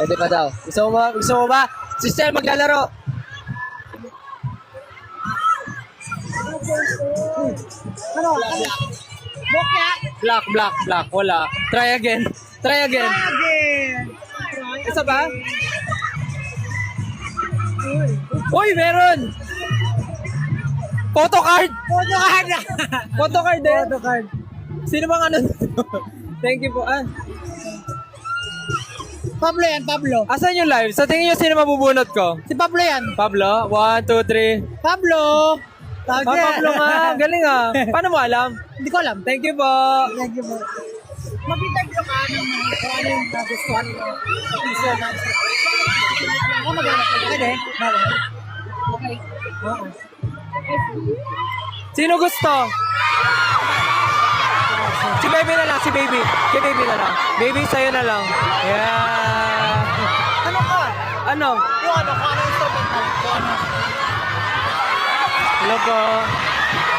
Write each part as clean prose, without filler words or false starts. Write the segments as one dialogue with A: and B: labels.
A: Pwede pa daw. Gusto mo ba? Sister, maglalaro.
B: Ano? Bokya?
A: Black. Wala. Try again.
B: Again.
A: Isa ba? Uy, meron! Photocard!
B: Photocard na.
A: Photocard din.
B: Photocard.
A: Sino bang ano? Thank you po.
B: Pablo yan, Pablo.
A: Asan yung live? Sa tingin nyo, sino mabubunot ko?
B: Si Pablo yan.
A: Pablo? 1, 2, 3.
B: Pablo!
A: Pablo nga. Galing ah. Paano mo alam?
B: Hindi ko alam.
A: Thank you po.
B: Thank you po. Mag-interview ka ng mga kung ano yung nagustuhan mo. Ako mag-anak ko. Pwede? Okay. Oo.
A: Sino gusto? Si baby na lang, si baby. Kay baby na lang. Baby, sa'yo na lang. Yeah.
B: Ano ka?
A: Ano?
B: Yung ano, kung ano yung instrumental. Kung ano.
A: Hello po.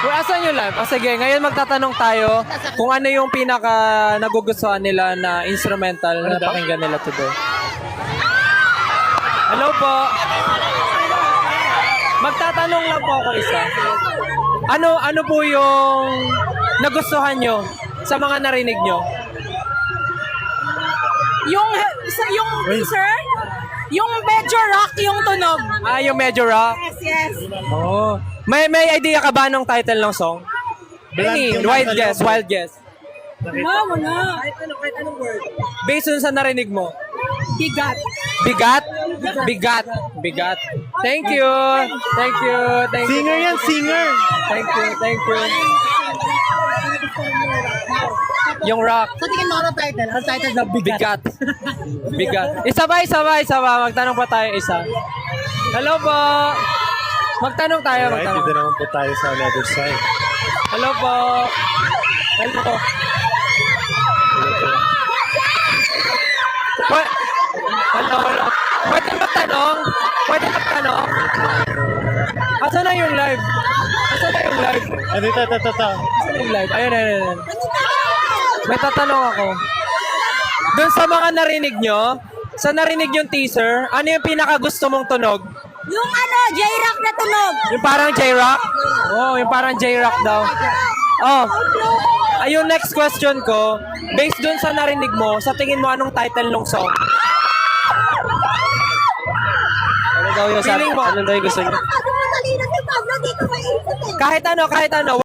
A: Well, asan yung live? Sige, ngayon magtatanong tayo kung ano yung pinaka nagugustuhan nila na instrumental na pakinggan nila today. Hello po. Magtatanong lang po ako isa. Ano po yung nagustuhan nyo sa mga narinig nyo?
C: Yung sir, yung medyo rock yung tunog.
A: Yung medyo rock?
C: Yes.
A: Oh. May idea ka ba ng title ng song? Any, wild guess.
C: Wala.
A: Kahit anong word. Based on sa narinig mo.
C: Bigat.
A: Bigat. Thank you.
B: Singer yan, singer.
A: Thank you. Yung rock.
B: Sa tingin mo ano title? Ang title na Bigat.
A: Bigat. Isa ba? Magtanong pa tayo isa. Hello po. Magtanong tayo.
D: Right, dito naman po tayo sa another side.
A: Hello po. Hello. Pwede magtanong? Asan na yung live?
D: Dito.
A: Asan yung live? Ayun. May tatanong ako. Doon sa mga narinig nyo, sa narinig yung teaser, ano yung pinaka gusto mong tunog?
C: Yung J-rock na tunog.
A: Yung parang J-rock? Yung parang J-rock daw. Ayun, next question ko, based dun sa narinig mo, sa tingin mo anong title ng song? Ano daw yung gusto niyo?
C: Ano matalino si Pablo dito may isip eh.
A: Kahit ano.